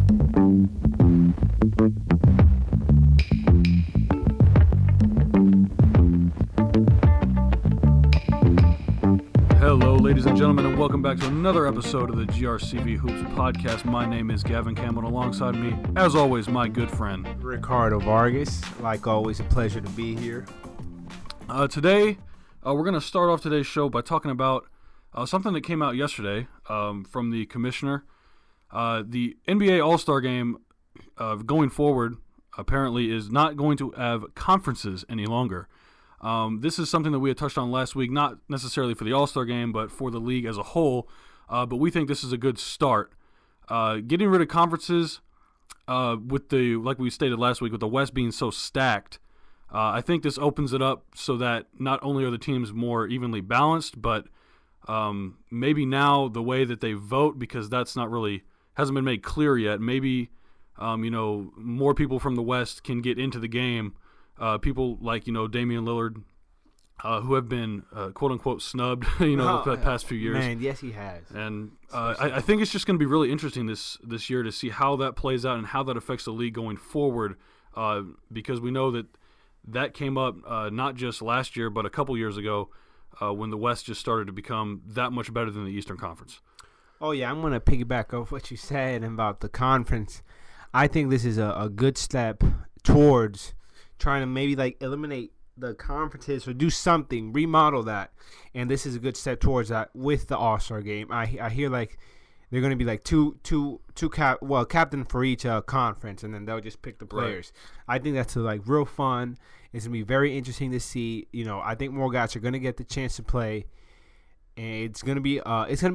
Hello, ladies and gentlemen, and welcome back to another episode of the GRCV Hoops podcast. My name is Gavin, Campbell, and alongside me, as always, my good friend Ricardo, Vargas. Like always, a pleasure to be here. Today, we're going to start off today's show by talking about something that came out yesterday from the commissioner. The NBA All-Star Game going forward apparently is not going to have conferences any longer. This is something that we had touched on last week, not necessarily for the All-Star Game, but for the league as a whole. But we think this is a good start. Getting rid of conferences, with the, like we stated last week, with the West being so stacked, I think this opens it up so that not only are the teams more evenly balanced, but maybe now the way that they vote, because that's not really hasn't been made clear yet. Maybe more people from the West can get into the game. People like, Damian Lillard, who have been, quote-unquote, snubbed, the past few years. Man, yes, he has. And I think it's just going to be really interesting this year to see how that plays out and how that affects the league going forward, because we know that came up not just last year but a couple years ago when the West just started to become that much better than the Eastern Conference. Oh, yeah, I'm going to piggyback off what you said about the conference. I think this is a good step towards trying to maybe eliminate the conferences or do something, remodel that, and this is a good step towards that with the All-Star Game. I hear they're going to be two captain for each conference, and then they'll just pick the players. Right. I think that's real fun. It's going to be very interesting to see. I think more guys are going to get the chance to play, and it's going to be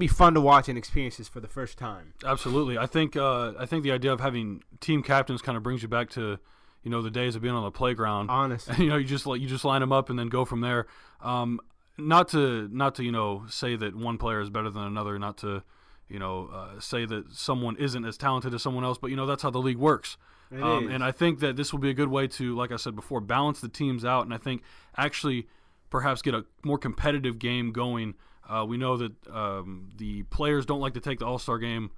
fun to watch and experience this for the first time. Absolutely. I think the idea of having team captains kind of brings you back to the days of being on the playground. Honestly, you just line them up and then go from there. Not to say that one player is better than another. Not to say that someone isn't as talented as someone else. But that's how the league works. And I think that this will be a good way to, like I said before, balance the teams out. And I think actually perhaps get a more competitive game going. We know that the players don't like to take the All-Star game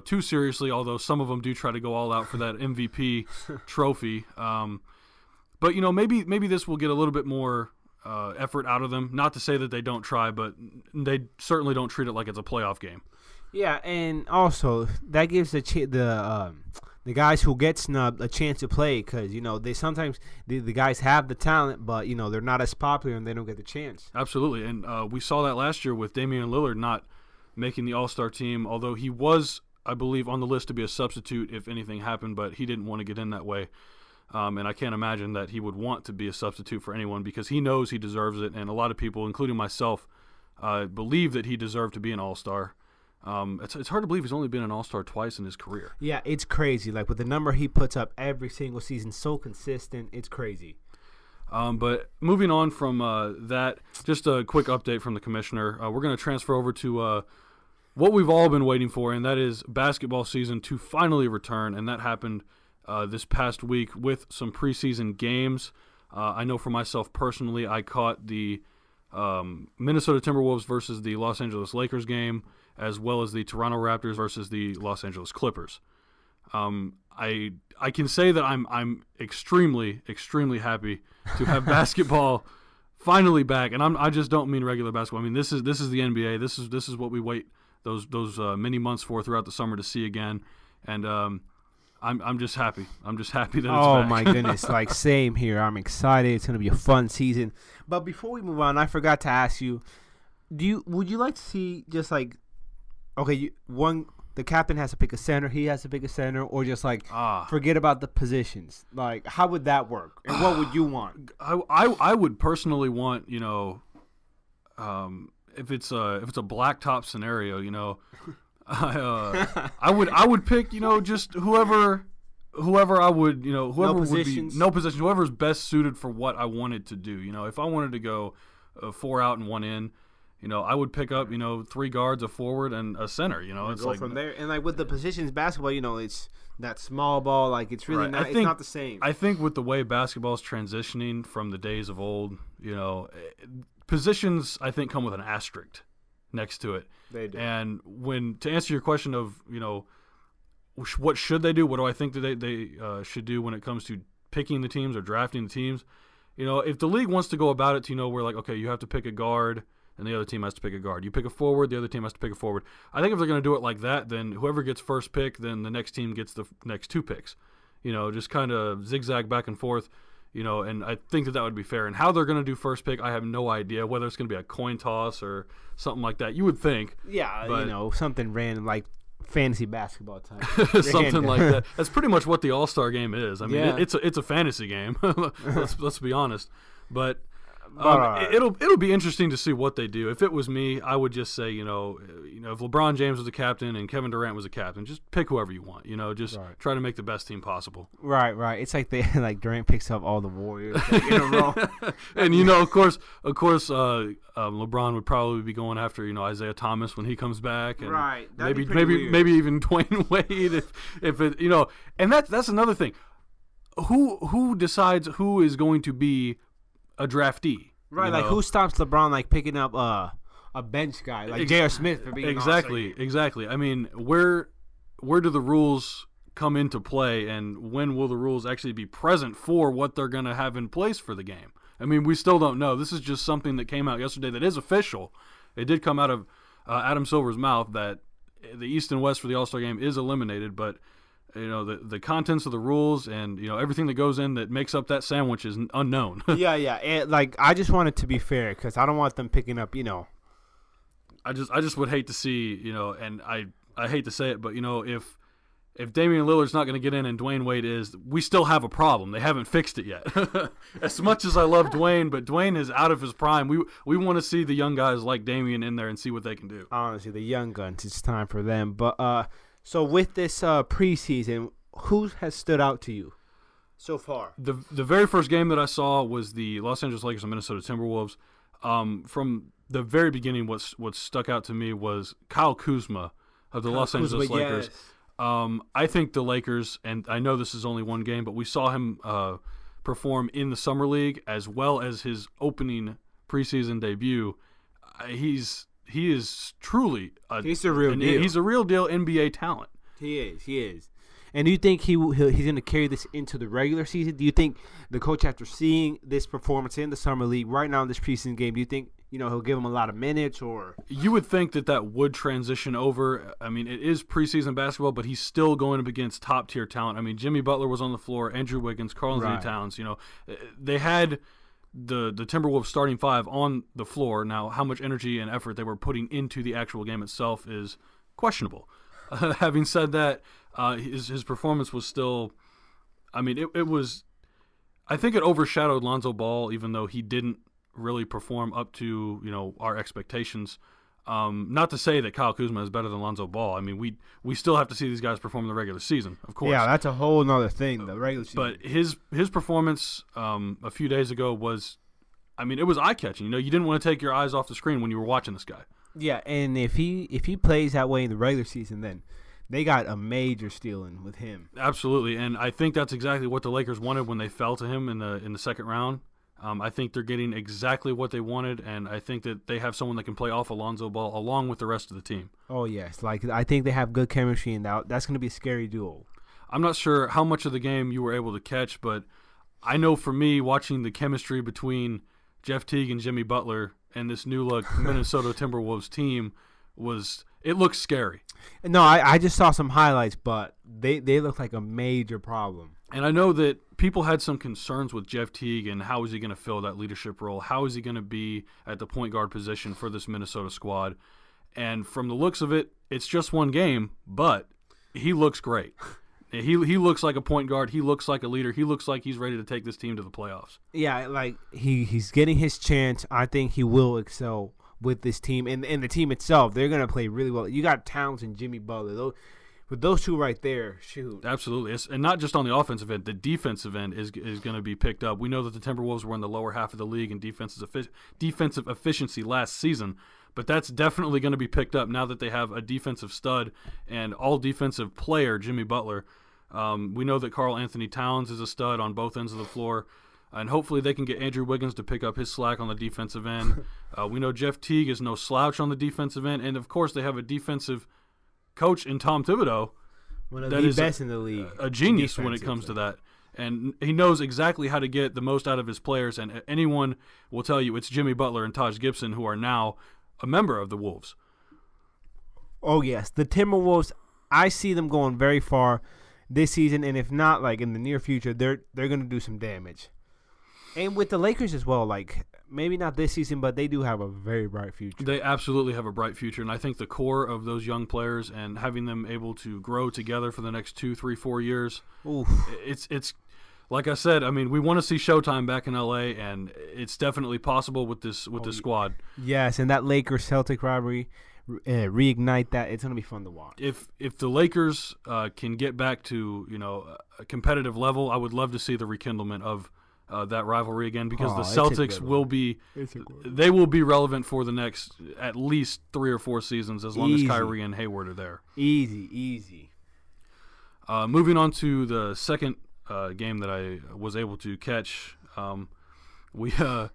too seriously, although some of them do try to go all out for that MVP trophy. But maybe this will get a little bit more effort out of them. Not to say that they don't try, but they certainly don't treat it like it's a playoff game. Yeah, and also that gives the guys who get snubbed a chance to play, because they sometimes the guys have the talent, but they're not as popular and they don't get the chance. Absolutely, and we saw that last year with Damian Lillard not making the All-Star team, although he was, I believe, on the list to be a substitute if anything happened, but he didn't want to get in that way. And I can't imagine that he would want to be a substitute for anyone, because he knows he deserves it, and a lot of people, including myself, believe that he deserved to be an All-Star. It's hard to believe he's only been an All-Star twice in his career. Yeah, it's crazy. With the number he puts up every single season, so consistent, it's crazy. But moving on from that, just a quick update from the commissioner. We're going to transfer over to what we've all been waiting for, and that is basketball season to finally return, and that happened this past week with some preseason games. I know for myself personally, I caught the Minnesota Timberwolves versus the Los Angeles Lakers game, as well as the Toronto Raptors versus the Los Angeles Clippers. I can say that I'm extremely, extremely happy to have basketball finally back, and I just don't mean regular basketball. I mean this is the NBA. This is what we wait those many months for throughout the summer to see again, and I'm just happy. I'm just happy that it's back. Oh my goodness, same here. I'm excited. It's gonna be a fun season. But before we move on, I forgot to ask you, would you like to see just the captain has to pick a center, he has to pick a center, or just forget about the positions? How would that work, and what would you want? I would personally want if it's a blacktop scenario, I would pick just whoever I would whoever would be no position, whoever's best suited for what I wanted to do. If I wanted to go 4 out and 1 in, I would pick up 3 guards, a forward, and a center. It's go from there. And with the positions basketball, it's that small ball. It's really not. It's not the same. I think with the way basketball is transitioning from the days of old, positions I think come with an asterisk next to it. They do. And to answer your question of what should they do? What do I think that they should do when it comes to picking the teams or drafting the teams? If the league wants to go about it to, where like, okay, you have to pick a guard and the other team has to pick a guard. You pick a forward, the other team has to pick a forward. I think if they're going to do it like that, then whoever gets first pick, then the next team gets the next 2 picks. Just kind of zigzag back and forth, and I think that would be fair. And how they're going to do first pick, I have no idea, whether it's going to be a coin toss or something like that. You would think. Yeah, but, something random like fantasy basketball type. Something like that. That's pretty much what the All-Star game is. I mean, it's a fantasy game. let's be honest. But it'll be interesting to see what they do. If it was me, I would just say, if LeBron James was a captain and Kevin Durant was a captain, just pick whoever you want. Just try to make the best team possible. Right. It's like Durant picks up all the Warriors in a row. And of course, LeBron would probably be going after Isaiah Thomas when he comes back, and maybe even Dwayne Wade if it and that's another thing. Who decides who is going to be a draftee? Right, like who stops LeBron like picking up a bench guy like J.R. Smith for being exactly. I mean, where do the rules come into play, and when will the rules actually be present for what they're going to have in place for the game? I mean, we still don't know. This is just something that came out yesterday that is official. It did come out of Adam Silver's mouth that the East and West for the All-Star game is eliminated, but the contents of the rules and everything that goes in that makes up that sandwich is unknown. yeah, and I just want it to be fair because I don't want them picking up. I just would hate to see and I hate to say it, but if Damian Lillard's not going to get in and Dwayne Wade is, we still have a problem. They haven't fixed it yet. As much as I love Dwayne, but Dwayne is out of his prime. We want to see the young guys like Damian in there and see what they can do. Honestly, the young guns, it's time for them. But so with this preseason, who has stood out to you so far? The very first game that I saw was the Los Angeles Lakers and Minnesota Timberwolves. From the very beginning, what stuck out to me was Kyle Kuzma of the Los Angeles Lakers. Yes. I think the Lakers, and I know this is only one game, but we saw him perform in the Summer League as well as his opening preseason debut. He is truly he's a real deal. He's a real deal NBA talent. He is. And do you think he's going to carry this into the regular season? Do you think the coach, after seeing this performance in the Summer League right now in this preseason game, do you think he'll give him a lot of minutes? Or you would think that would transition over. I mean, it is preseason basketball, but he's still going up against top tier talent. I mean, Jimmy Butler was on the floor, Andrew Wiggins, Karl-Anthony Towns. They had the Timberwolves starting 5 on the floor. Now, how much energy and effort they were putting into the actual game itself is questionable. Having said that, his performance was still, I mean, it was, I think it overshadowed Lonzo Ball, even though he didn't really perform up to our expectations. Not to say that Kyle Kuzma is better than Lonzo Ball. I mean, we still have to see these guys perform in the regular season, of course. Yeah, that's a whole nother thing, the regular season. But his performance a few days ago was, I mean, it was eye-catching. You didn't want to take your eyes off the screen when you were watching this guy. Yeah, and if he plays that way in the regular season, then they got a major stealing with him. Absolutely, and I think that's exactly what the Lakers wanted when they fell to him in the second round. I think they're getting exactly what they wanted, and I think that they have someone that can play off Alonzo Ball along with the rest of the team. Oh, yes. I think they have good chemistry, and that's going to be a scary duo. I'm not sure how much of the game you were able to catch, but I know for me, watching the chemistry between Jeff Teague and Jimmy Butler and this new-look Minnesota Timberwolves team it looks scary. No, I just saw some highlights, but they look like a major problem. And I know that people had some concerns with Jeff Teague and how is he going to fill that leadership role? How is he going to be at the point guard position for this Minnesota squad? And from the looks of it, it's just one game, but he looks great. He looks like a point guard. He looks like a leader. He looks like he's ready to take this team to the playoffs. Yeah, like he's getting his chance. I think he will excel with this team. And the team itself, they're going to play really well. You got Towns and Jimmy Butler. With those two right there, shoot. Absolutely. And not just on the offensive end. The defensive end is going to be picked up. We know that the Timberwolves were in the lower half of the league in defensive efficiency last season, but that's definitely going to be picked up now that they have a defensive stud and all-defensive player, Jimmy Butler. We know that Karl-Anthony Towns is a stud on both ends of the floor, and hopefully they can get Andrew Wiggins to pick up his slack on the defensive end. We know Jeff Teague is no slouch on the defensive end, and, of course, they have a defensive coach in Tom Thibodeau. One of that the is best in the league. A genius when it comes to that. And he knows exactly how to get the most out of his players. And anyone will tell you it's Jimmy Butler and Taj Gibson who are now a member of the Wolves. Oh, yes. The Timberwolves, I see them going very far this season. And if not, like in the near future, they're going to do some damage. And with the Lakers as well, like maybe not this season, but they do have a very bright future. They absolutely have a bright future. And I think the core of those young players and having them able to grow together for the next 2, 3, 4 years, Oof. it's like I said, I mean, we want to see Showtime back in LA, and it's definitely possible with this squad. Yes, and that Lakers-Celtic rivalry, reignite that. It's going to be fun to watch. If the Lakers can get back to a competitive level, I would love to see the rekindlement of that rivalry again, because the Celtics will be relevant for the next at least 3 or 4 seasons as long as Kyrie and Hayward are there. Easy. Moving on to the second game that I was able to catch. We are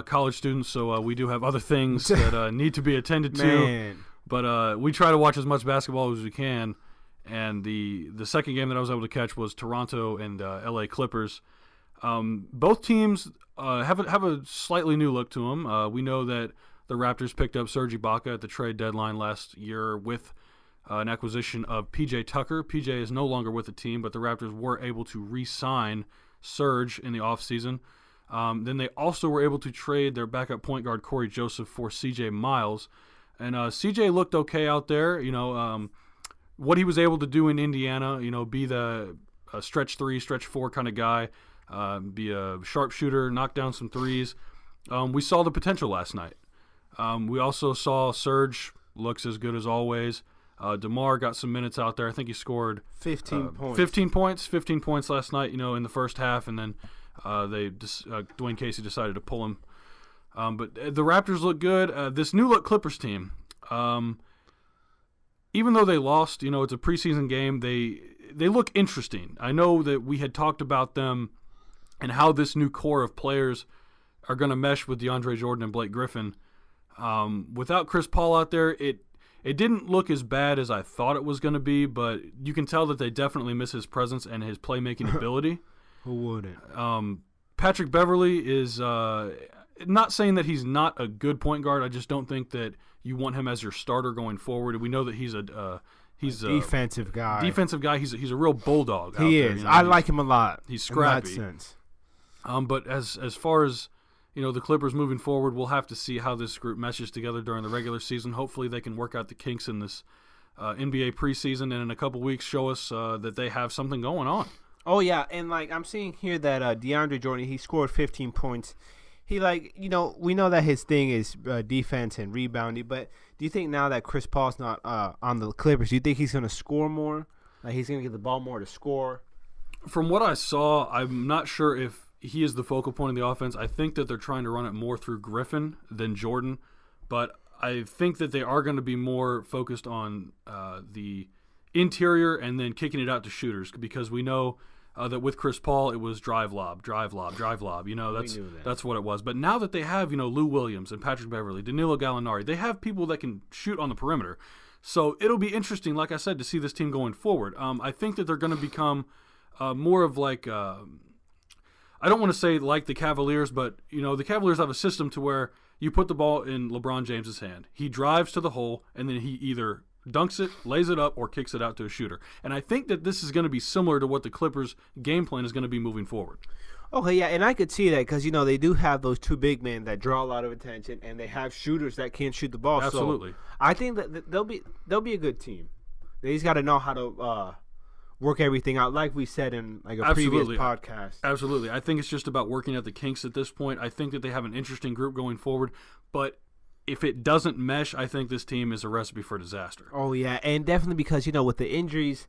college students, so we do have other things that need to be attended to. Man. But we try to watch as much basketball as we can. And the second game that I was able to catch was Toronto and LA Clippers. Both teams have a slightly new look to them. We know that the Raptors picked up Serge Ibaka at the trade deadline last year with an acquisition of P.J. Tucker. P.J. is no longer with the team, but the Raptors were able to re-sign Serge in the offseason. Then they also were able to trade their backup point guard Corey Joseph for C.J. Miles. And C.J. looked okay out there. What he was able to do in Indiana, be the stretch 3, stretch 4 kind of guy, be a sharpshooter, knock down some threes. We saw the potential last night. We also saw Serge looks as good as always. DeMar got some minutes out there. I think he scored 15 points. 15 points last night, in the first half, and then Dwayne Casey decided to pull him. But the Raptors look good. This new look Clippers team, even though they lost, it's a preseason game, they look interesting. I know that we had talked about them and how this new core of players are going to mesh with DeAndre Jordan and Blake Griffin. Without Chris Paul out there, it didn't look as bad as I thought it was going to be, but you can tell that they definitely miss his presence and his playmaking ability. Who wouldn't? Patrick Beverley is not saying that he's not a good point guard. I just don't think that you want him as your starter going forward. We know that he's a defensive guy. He's a real bulldog. He out is. there, I like him a lot. He's scrappy. In that sense. But as far as the Clippers moving forward, we'll have to see how this group meshes together during the regular season. Hopefully they can work out the kinks in this NBA preseason, and in a couple weeks show us that they have something going on. Oh, yeah, and, I'm seeing here that DeAndre Jordan, he scored 15 points. He, we know that his thing is defense and rebounding, but do you think now that Chris Paul's not on the Clippers, do you think he's going to score more? Like, he's going to get the ball more to score? From what I saw, I'm not sure if he is the focal point of the offense. I think that they're trying to run it more through Griffin than Jordan, but I think that they are going to be more focused on the interior and then kicking it out to shooters, because we know that with Chris Paul it was drive lob. That's what it was. But now that they have Lou Williams and Patrick Beverley, Danilo Gallinari, they have people that can shoot on the perimeter. So it'll be interesting, like I said, to see this team going forward. I think that they're going to become more of like I don't want to say like the Cavaliers, but the Cavaliers have a system to where you put the ball in LeBron James's hand. He drives to the hole, and then he either dunks it, lays it up, or kicks it out to a shooter. And I think that this is going to be similar to what the Clippers' game plan is going to be moving forward. Okay, yeah, and I could see that because, they do have those two big men that draw a lot of attention, and they have shooters that can't shoot the ball. Absolutely. So I think that they'll be a good team. They just got to know how to work everything out, like we said in a previous podcast. Absolutely. I think it's just about working out the kinks at this point. I think that they have an interesting group going forward, but if it doesn't mesh, I think this team is a recipe for disaster. Oh, yeah, and definitely because, with the injuries,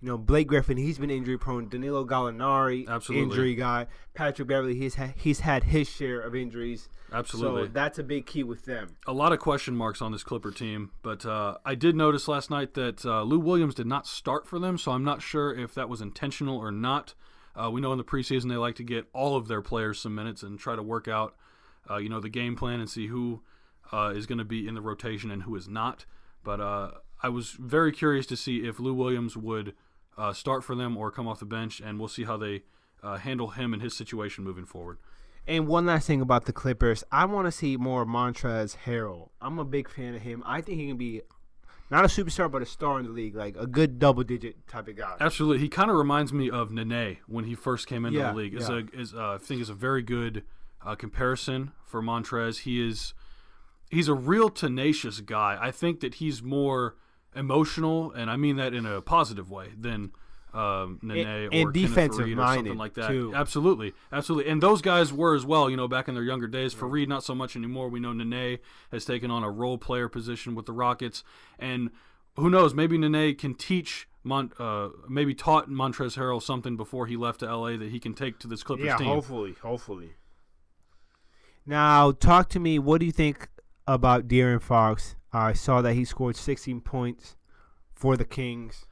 Blake Griffin, he's been injury prone. Danilo Gallinari, absolutely, injury guy. Patrick Beverley, he's had his share of injuries. Absolutely. So that's a big key with them. A lot of question marks on this Clipper team, but I did notice last night that Lou Williams did not start for them, so I'm not sure if that was intentional or not. We know in the preseason they like to get all of their players some minutes and try to work out, the game plan and see who is going to be in the rotation and who is not. But I was very curious to see if Lou Williams would start for them or come off the bench, and we'll see how they handle him and his situation moving forward. And one last thing about the Clippers, I want to see more Montrezl Harrell. I'm a big fan of him. I think he can be not a superstar, but a star in the league, like a good double-digit type of guy. Absolutely. He kind of reminds me of Nene when he first came into the league. I think is a very good comparison for Montrez. He's a real tenacious guy. I think that he's more emotional, and I mean that in a positive way, than Nene or defensive Kenneth Faried or something like that. Too. Absolutely. And those guys were as well, back in their younger days. Faried, not so much anymore. We know Nene has taken on a role player position with the Rockets, and who knows, maybe Nene can teach maybe taught Montrezl Harrell something before he left to LA that he can take to this Clippers team. Hopefully. Now, talk to me. What do you think about De'Aaron Fox? I saw that he scored 16 points for the Kings.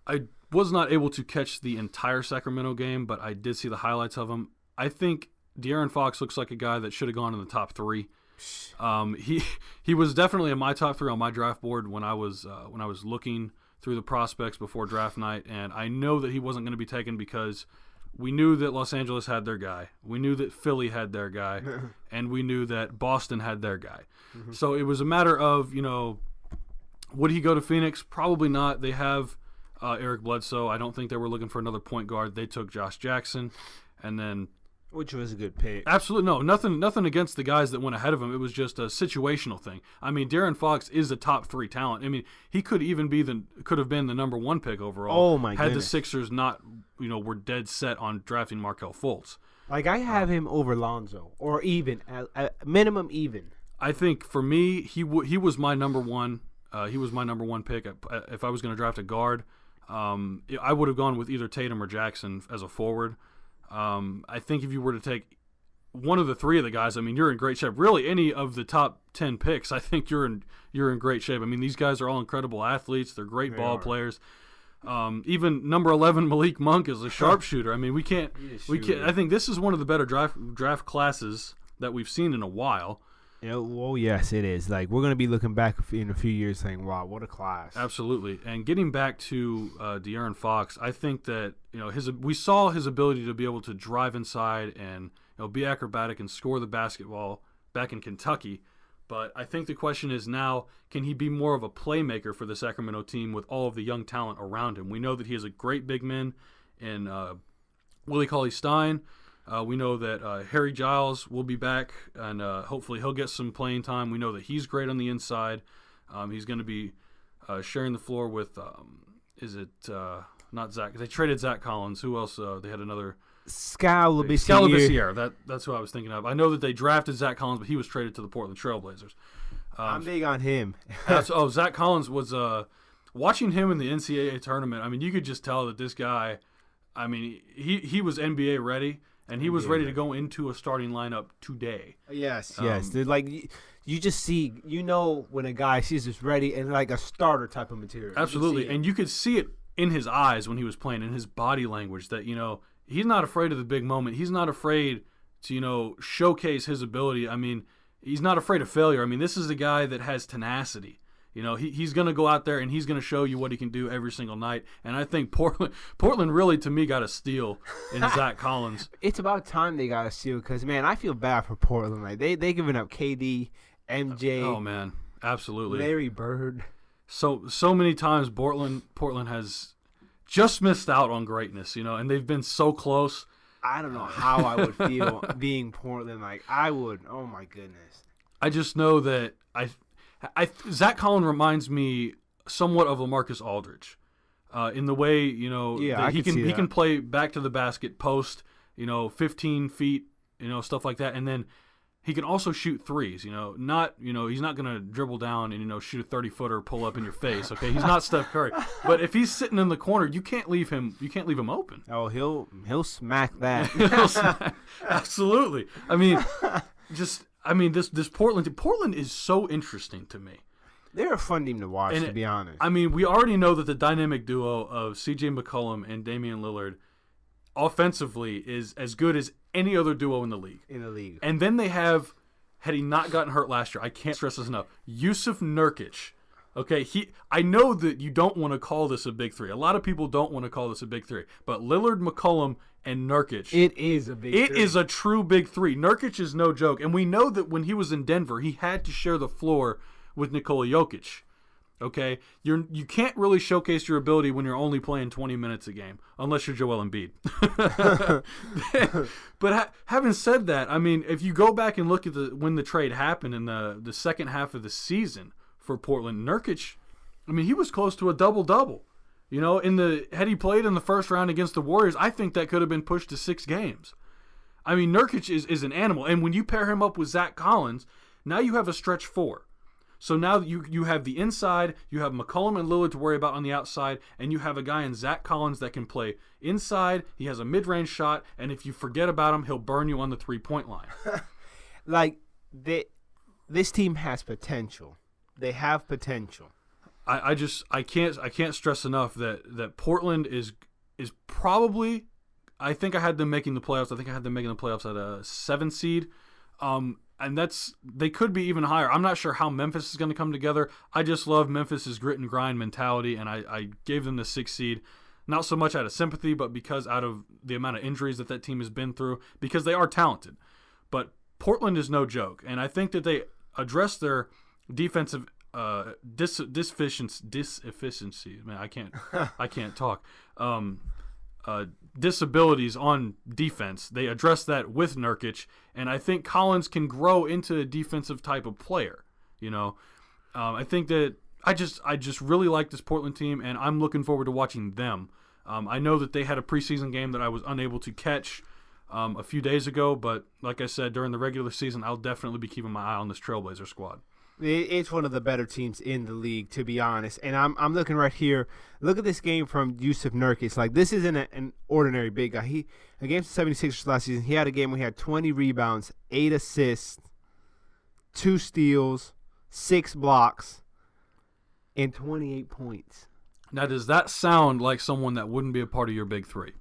I was not able to catch the entire Sacramento game, but I did see the highlights of him. I think De'Aaron Fox looks like a guy that should have gone in the top 3. He was definitely in my top 3 on my draft board when I was looking through the prospects before draft night, and I know that he wasn't going to be taken because we knew that Los Angeles had their guy, we knew that Philly had their guy, and we knew that Boston had their guy. Mm-hmm. So it was a matter of would he go to Phoenix? Probably not. They have Eric Bledsoe. I don't think they were looking for another point guard. They took Josh Jackson, and then which was a good pick. Absolutely no, nothing against the guys that went ahead of him. It was just a situational thing. I mean, De'Aaron Fox is a top 3 talent. I mean, he could have been the number 1 pick overall. Oh my goodness. Had the Sixers not were dead set on drafting Markelle Fultz. Like I have him over Lonzo, or even at minimum even. I think for me, he was my number 1. He was my number 1 pick. If I was going to draft a guard, I would have gone with either Tatum or Jackson as a forward. I think if you were to take one of the 3 of the guys, I mean, you're in great shape. Really, any of the top 10 picks, I think you're in great shape. I mean, these guys are all incredible athletes. They're great ball players. Even number 11 Malik Monk is a sharpshooter. I mean, we can't. I think this is one of the better draft classes that we've seen in a while. Well, yes, it is. Like, we're going to be looking back in a few years saying, wow, what a class. Absolutely. And getting back to De'Aaron Fox, I think that, we saw his ability to be able to drive inside and, be acrobatic and score the basketball back in Kentucky. But I think the question is now, can he be more of a playmaker for the Sacramento team with all of the young talent around him? We know that he has a great big man in Willie Cauley-Stein. We know that Harry Giles will be back, and hopefully he'll get some playing time. We know that he's great on the inside. He's going to be sharing the floor with, not Zach? They traded Zach Collins. Who else? They had another. Skal Labissiere. That's who I was thinking of. I know that they drafted Zach Collins, but he was traded to the Portland Trailblazers. I'm big on him. Zach Collins was watching him in the NCAA tournament. I mean, you could just tell that this guy, I mean, he was NBA ready. And he was ready to go into a starting lineup today. Yes. They're like, you just see, when a guy sees this ready and like a starter type of material. Absolutely. And you could see it in his eyes when he was playing, in his body language, that, he's not afraid of the big moment. He's not afraid to, showcase his ability. I mean, he's not afraid of failure. I mean, this is the guy that has tenacity. He's going to go out there and he's going to show you what he can do every single night. And I think Portland really, to me, got a steal in Zach Collins. It's about time they got a steal because, man, I feel bad for Portland. Like they giving up KD, MJ. Oh, man. Absolutely. Larry Bird. So many times Portland has just missed out on greatness, and they've been so close. I don't know how I would feel being Portland. Like, I would. Oh, my goodness. I just know that Zach Collins reminds me somewhat of LaMarcus Aldridge, in the way that he can play back to the basket, post, 15 feet, stuff like that, and then he can also shoot threes. Not he's not gonna dribble down and shoot a 30-footer, pull up in your face. Okay, he's not Steph Curry, but if he's sitting in the corner, you can't leave him open. Oh, he'll smack that. Absolutely. I mean, this Portland is so interesting to me. They're a fun team to watch, to be honest. I mean, we already know that the dynamic duo of C.J. McCollum and Damian Lillard offensively is as good as any other duo in the league. And then they have, had he not gotten hurt last year, I can't stress this enough, Yusuf Nurkic, Okay, I know that you don't want to call this a big three. A lot of people don't want to call this a big three. But Lillard, McCollum, and Nurkic. It is a big three. It is a true big three. Nurkic is no joke. And we know that when he was in Denver, he had to share the floor with Nikola Jokic. Okay? You can't really showcase your ability when you're only playing 20 minutes a game, unless you're Joel Embiid. But having said that, I mean, if you go back and look at when the trade happened in the second half of the season for Portland, Nurkic, I mean, he was close to a double-double. You know, had he played in the first round against the Warriors, I think that could have been pushed to 6 games. I mean, Nurkic is an animal. And when you pair him up with Zach Collins, now you have a stretch 4. So now you have the inside, you have McCollum and Lillard to worry about on the outside, and you have a guy in Zach Collins that can play inside. He has a mid-range shot, and if you forget about him, he'll burn you on the 3-point line. This team has potential. They have potential. I can't stress enough that Portland is probably, I think I had them making the playoffs. I think I had them making the playoffs at a 7 seed. And they could be even higher. I'm not sure how Memphis is going to come together. I just love Memphis's grit and grind mentality, and I gave them the 6 seed. Not so much out of sympathy, but because out of the amount of injuries that team has been through, because they are talented. But Portland is no joke, and I think that they address their defensive disefficiency. Man, I can't talk. Disabilities on defense. They address that with Nurkic, and I think Collins can grow into a defensive type of player. You know, I think that I just really like this Portland team, and I'm looking forward to watching them. I know that they had a preseason game that I was unable to catch a few days ago, but like I said, during the regular season, I'll definitely be keeping my eye on this Trailblazer squad. It's one of the better teams in the league, to be honest. And I'm looking right here. Look at this game from Yusuf Nurkic. Like, this isn't an ordinary big guy. Against the 76ers last season, he had a game where he had 20 rebounds, 8 assists, 2 steals, 6 blocks, and 28 points. Now, does that sound like someone that wouldn't be a part of your big three?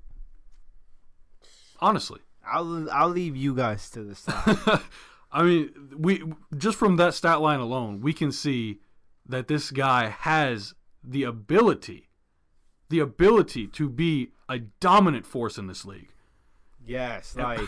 Honestly. I'll leave you guys to the side. I mean, we just from that stat line alone, we can see that this guy has the ability to be a dominant force in this league. Yes, like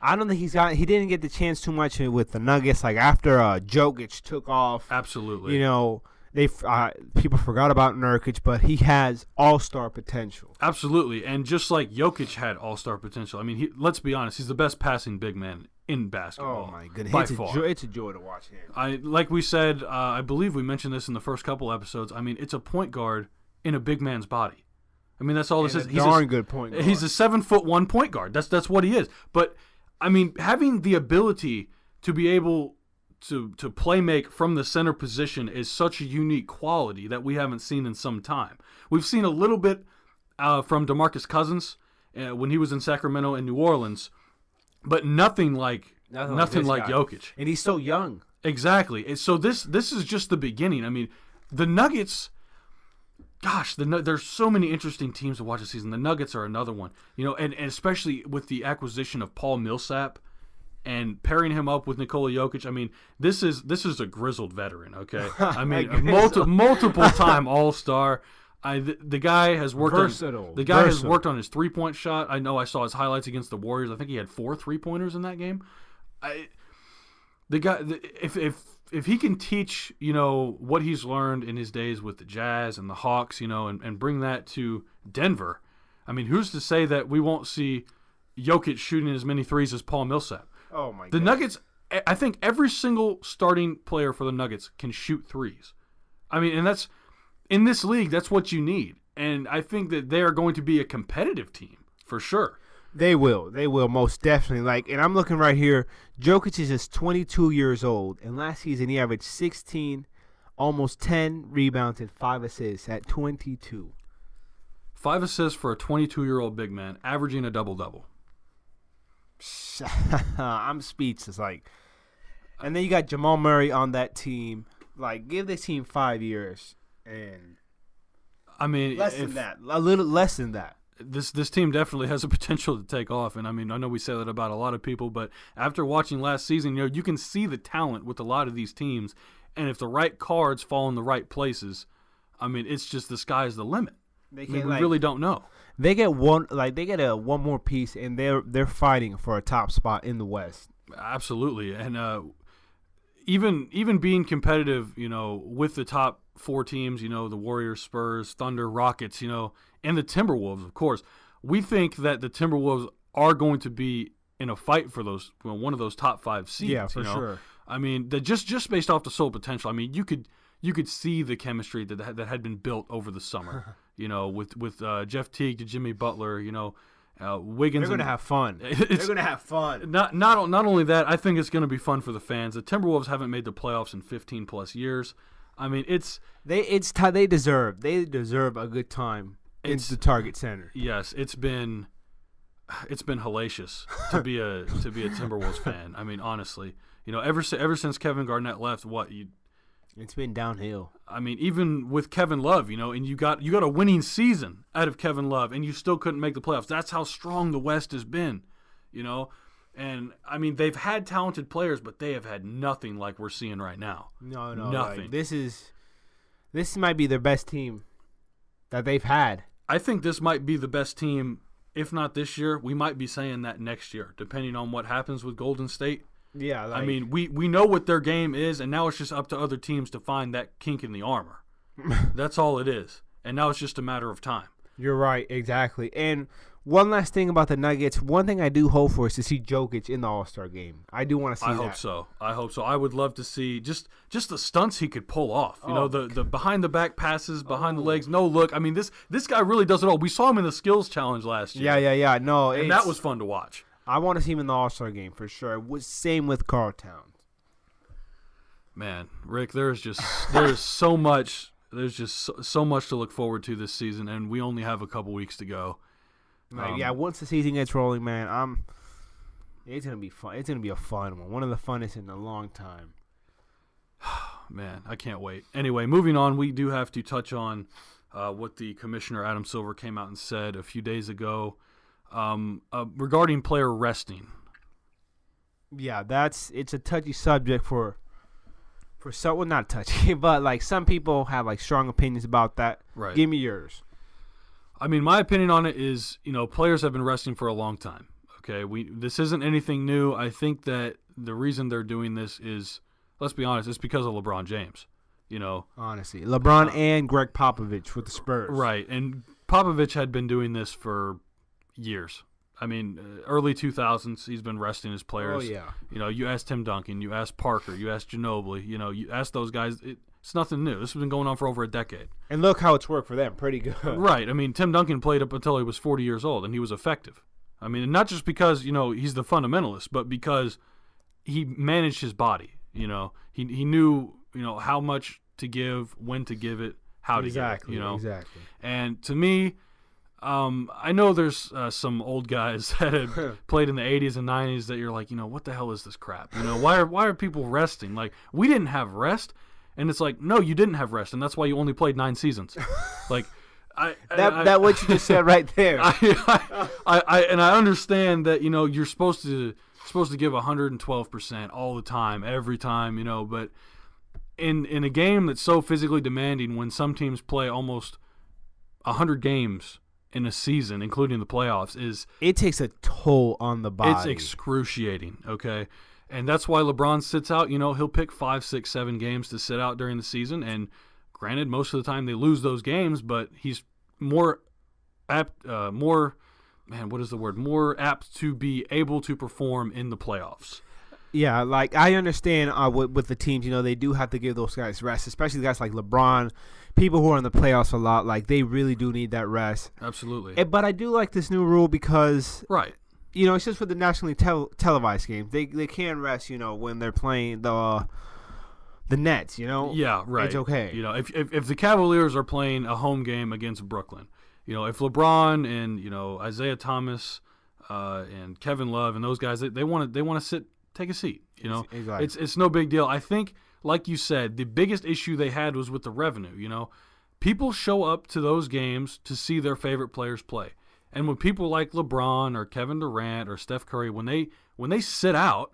I don't think he didn't get the chance too much with the Nuggets. Like after Jokic took off, absolutely. You know, people forgot about Nurkic, but he has all-star potential. Absolutely, and just like Jokic had all-star potential. I mean, let's be honest, he's the best passing big man in basketball. Oh my goodness, by far. It's a joy to watch him. Like we said, I believe we mentioned this in the first couple episodes. I mean, it's a point guard in a big man's body. I mean, that's all this is. He's a darn good point guard. He's a 7'1" point guard. That's what he is. But I mean, having the ability to be able to play make from the center position is such a unique quality that we haven't seen in some time. We've seen a little bit from DeMarcus Cousins when he was in Sacramento and New Orleans, but nothing like Jokic. And he's so young. Exactly. And so this is just the beginning. I mean, the Nuggets. Gosh, there's so many interesting teams to watch this season. The Nuggets are another one, you know, and especially with the acquisition of Paul Millsap and pairing him up with Nikola Jokic. I mean, this is a grizzled veteran. Okay, I mean, multiple time All-Star. The guy has worked versatile. Has worked on his 3-point shot. I know I saw his highlights against the Warriors. I think he had 4 3-pointers in that game. If he can teach, you know, what he's learned in his days with the Jazz and the Hawks, you know, and bring that to Denver, I mean, who's to say that we won't see Jokic shooting as many threes as Paul Millsap? Oh, my God. The Nuggets, I think every single starting player for the Nuggets can shoot threes. I mean, and that's, in this league, that's what you need. And I think that they are going to be a competitive team, for sure. They will most definitely. Like, and I'm looking right here. Jokic is just 22 years old, and last season he averaged 16, almost 10 rebounds and 5 assists at 22. 5 assists for a 22-year-old big man, averaging a double-double. I'm speechless. Like, and then you got Jamal Murray on that team. Like, give this team 5 years, and I mean, a little less than that. This team definitely has a potential to take off, and I mean, I know we say that about a lot of people, but after watching last season, you know, you can see the talent with a lot of these teams, And if the right cards fall in the right places, I mean, it's just the sky's the limit. We really don't know. They get one more piece, and they're fighting for a top spot in the West. Absolutely, and even being competitive, with the top 4 teams, the Warriors, Spurs, Thunder, Rockets, and the Timberwolves, of course. We think that the Timberwolves are going to be in a fight for one of those top 5 seeds. Yeah, for sure. I mean, just based off the sole potential. I mean, you could see the chemistry that had been built over the summer. With Jeff Teague to Jimmy Butler. Wiggins. They're going to have fun. They're going to have fun. Not only that, I think it's going to be fun for the fans. The Timberwolves haven't made the playoffs in 15 plus years. I mean, they deserve a good time in the Target Center. Yes, it's been hellacious to be a Timberwolves fan. I mean, honestly, ever since Kevin Garnett left, it's been downhill. I mean, even with Kevin Love, and you got a winning season out of Kevin Love, and you still couldn't make the playoffs. That's how strong the West has been, And I mean, they've had talented players, but they have had nothing like we're seeing right now. No, nothing. Like, this might be their best team that they've had. I think this might be the best team, if not this year. We might be saying that next year, depending on what happens with Golden State. Yeah, I mean, we know what their game is, and now it's just up to other teams to find that kink in the armor. That's all it is. And now it's just a matter of time. You're right, exactly. And one last thing about the Nuggets, one thing I do hope for is to see Jokic in the All-Star game. I do want to see that. I hope so. I would love to see just the stunts he could pull off. The behind-the-back passes, behind the legs, no look. I mean, this guy really does it all. We saw him in the skills challenge last year. Yeah. No, and that was fun to watch. I want to see him in the All-Star game for sure. Same with Karl Towns. Man, Rick, there's so much. There's just so much to look forward to this season, and we only have a couple weeks to go. Once the season gets rolling, man, it's gonna be fun. It's gonna be a fun one of the funnest in a long time. Man, I can't wait. Anyway, moving on, we do have to touch on what the Commissioner Adam Silver came out and said a few days ago. Regarding player resting. Yeah, it's a touchy subject for someone, not touchy, but like some people have like strong opinions about that. Right. Give me yours. I mean, my opinion on it is, players have been resting for a long time. Okay, this isn't anything new. I think that the reason they're doing this is, let's be honest, it's because of LeBron James. Honestly, LeBron and Greg Popovich with the Spurs. Right, and Popovich had been doing this for years. I mean, early 2000s, he's been resting his players. Oh, yeah. You ask Tim Duncan, you ask Parker, you ask Ginobili, you ask those guys. It's nothing new. This has been going on for over a decade. And look how it's worked for them. Pretty good. Right. I mean, Tim Duncan played up until he was 40 years old, and he was effective. I mean, not just because, he's the fundamentalist, but because he managed his body. He knew, how much to give, when to give it, how to give it. Exactly. And to me, I know there's some old guys that had played in the 80s and 90s that you're like, what the hell is this crap? Why are people resting? Like, we didn't have rest. And it's like, no, you didn't have rest, and that's why you only played 9 seasons. Like, that what you just said right there. I understand that you're supposed to give 112% all the time, every time, but in a game that's so physically demanding, when some teams play almost 100 games in a season, including the playoffs, it takes a toll on the body. It's excruciating. Okay. And that's why LeBron sits out. He'll pick 5, 6, 7 games to sit out during the season. And granted, most of the time they lose those games, but he's more apt, more apt to be able to perform in the playoffs. Yeah, like I understand with the teams, they do have to give those guys rest, especially guys like LeBron, people who are in the playoffs a lot. Like they really do need that rest. Absolutely. But I do like this new rule because right. It's just for the nationally televised games. They can rest, when they're playing the Nets, Yeah, right. It's okay. If the Cavaliers are playing a home game against Brooklyn, if LeBron and Isaiah Thomas and Kevin Love and those guys they want to take a seat. Exactly. It's no big deal. I think, like you said, the biggest issue they had was with the revenue. People show up to those games to see their favorite players play. And when people like LeBron or Kevin Durant or Steph Curry, when they sit out,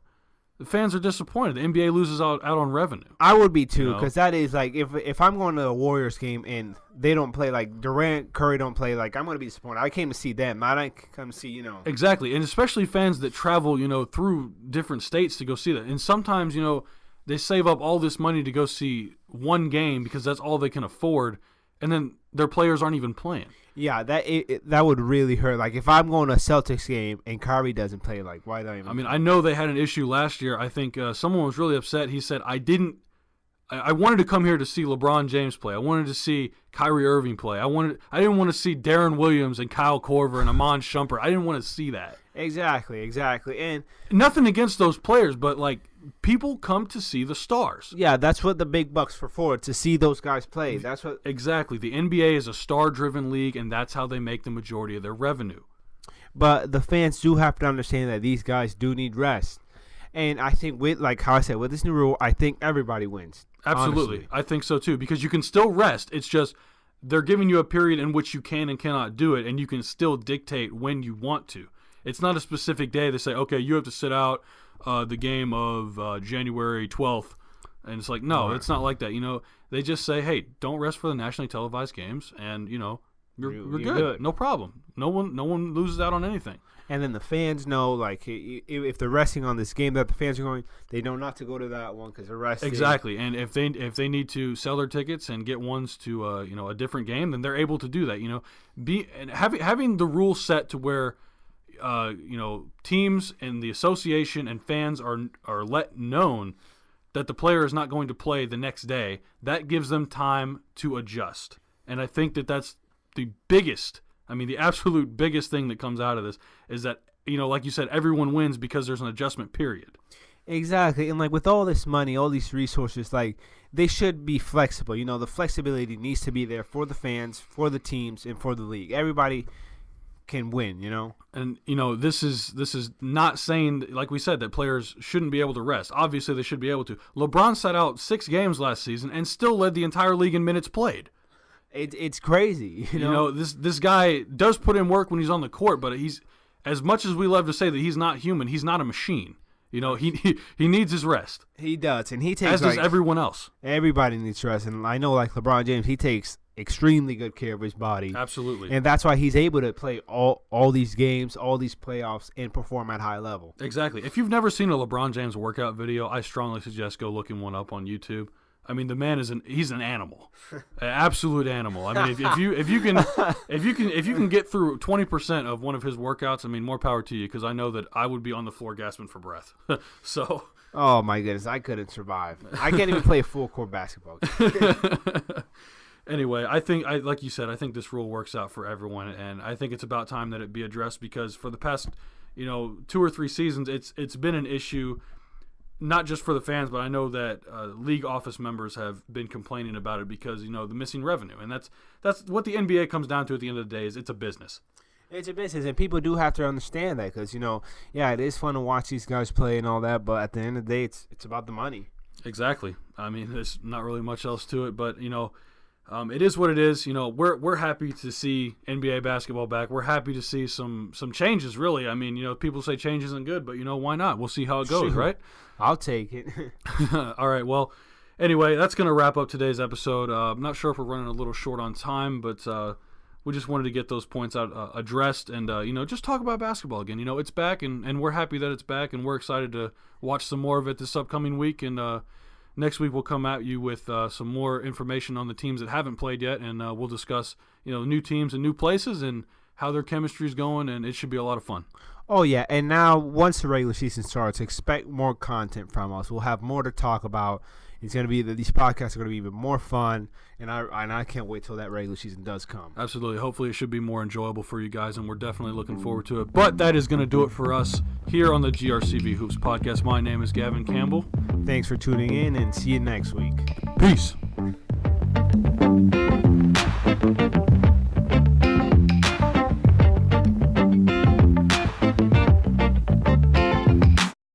the fans are disappointed. The NBA loses out on revenue. I would be too, because that is like if I'm going to a Warriors game and they don't play, like Durant, Curry don't play, like I'm going to be disappointed. I came to see them. I didn't come to see, Exactly, and especially fans that travel, through different states to go see that. And sometimes, they save up all this money to go see one game because that's all they can afford, and then their players aren't even playing. Yeah, that would really hurt. Like, if I'm going to a Celtics game and Kyrie doesn't play, like, why don't I even play? I know they had an issue last year. I think someone was really upset. He said, I wanted to come here to see LeBron James play. I wanted to see Kyrie Irving play. I didn't want to see Darren Williams and Kyle Korver and Amon Shumpert. I didn't want to see that. Exactly. And nothing against those players, but, like, people come to see the stars. Yeah, that's what the big bucks are for, to see those guys play. That's what exactly. The NBA is a star-driven league, and that's how they make the majority of their revenue. But the fans do have to understand that these guys do need rest. And I think with, like how I said, with this new rule, I think everybody wins. Absolutely. Honestly. I think so too, because you can still rest. It's just they're giving you a period in which you can and cannot do it, and you can still dictate when you want to. It's not a specific day. They say, okay, you have to sit out the game of January 12th. And it's like, no, It's not like that. They just say, hey, don't rest for the nationally televised games, and, you're good. No problem. No one loses out on anything. And then the fans know, like, if they're resting on this game that the fans are going, they know not to go to that one because they're resting. Exactly. And if they need to sell their tickets and get ones to a different game, then they're able to do that. And having the rule set to where teams and the association and fans are let known that the player is not going to play the next day, that gives them time to adjust. And I think that that's the absolute biggest thing that comes out of this is that, like you said, everyone wins because there's an adjustment period. Exactly. And, like, with all this money, all these resources, like, they should be flexible. The flexibility needs to be there for the fans, for the teams, and for the league. Everybody can win, And, this is not saying, like we said, that players shouldn't be able to rest. Obviously, they should be able to. LeBron sat out 6 games last season and still led the entire league in minutes played. It's crazy, This guy does put in work when he's on the court, but he's, as much as we love to say that he's not human, he's not a machine. He needs his rest. He does, and he takes, as does everyone else. Everybody needs rest, and I know, like LeBron James, he takes extremely good care of his body. Absolutely. And that's why he's able to play all these games, all these playoffs, and perform at high level. Exactly. If you've never seen a LeBron James workout video, I strongly suggest go looking one up on YouTube. The man he's an animal, an absolute animal. If you can get through 20% of one of his workouts, more power to you, because I know that I would be on the floor gasping for breath. So. Oh my goodness, I couldn't survive. I can't even play a full court basketball game. Anyway, like you said, I think this rule works out for everyone, and I think it's about time that it be addressed, because for the past, 2 or 3 seasons, it's been an issue. Not just for the fans, but I know that league office members have been complaining about it because, the missing revenue. And that's what the NBA comes down to at the end of the day is it's a business. It's a business, and people do have to understand that because, it is fun to watch these guys play and all that, but at the end of the day, it's about the money. Exactly. There's not really much else to it, but, it is what it is. We're happy to see NBA basketball back. We're happy to see some changes, really. People say change isn't good, but, why not? We'll see how it goes, right? I'll take it. All right, well, anyway, that's going to wrap up today's episode. I'm not sure if we're running a little short on time, but we just wanted to get those points out addressed and, just talk about basketball again. It's back, and we're happy that it's back, and we're excited to watch some more of it this upcoming week. And next week we'll come at you with some more information on the teams that haven't played yet, and we'll discuss, new teams and new places and how their chemistry is going, and it should be a lot of fun. Oh, yeah, and now once the regular season starts, expect more content from us. We'll have more to talk about. It's going to be these podcasts are going to be even more fun, and I can't wait till that regular season does come. Absolutely. Hopefully it should be more enjoyable for you guys, and we're definitely looking forward to it. But that is going to do it for us here on the GRCV Hoops podcast. My name is Gavin Campbell. Thanks for tuning in, and see you next week. Peace.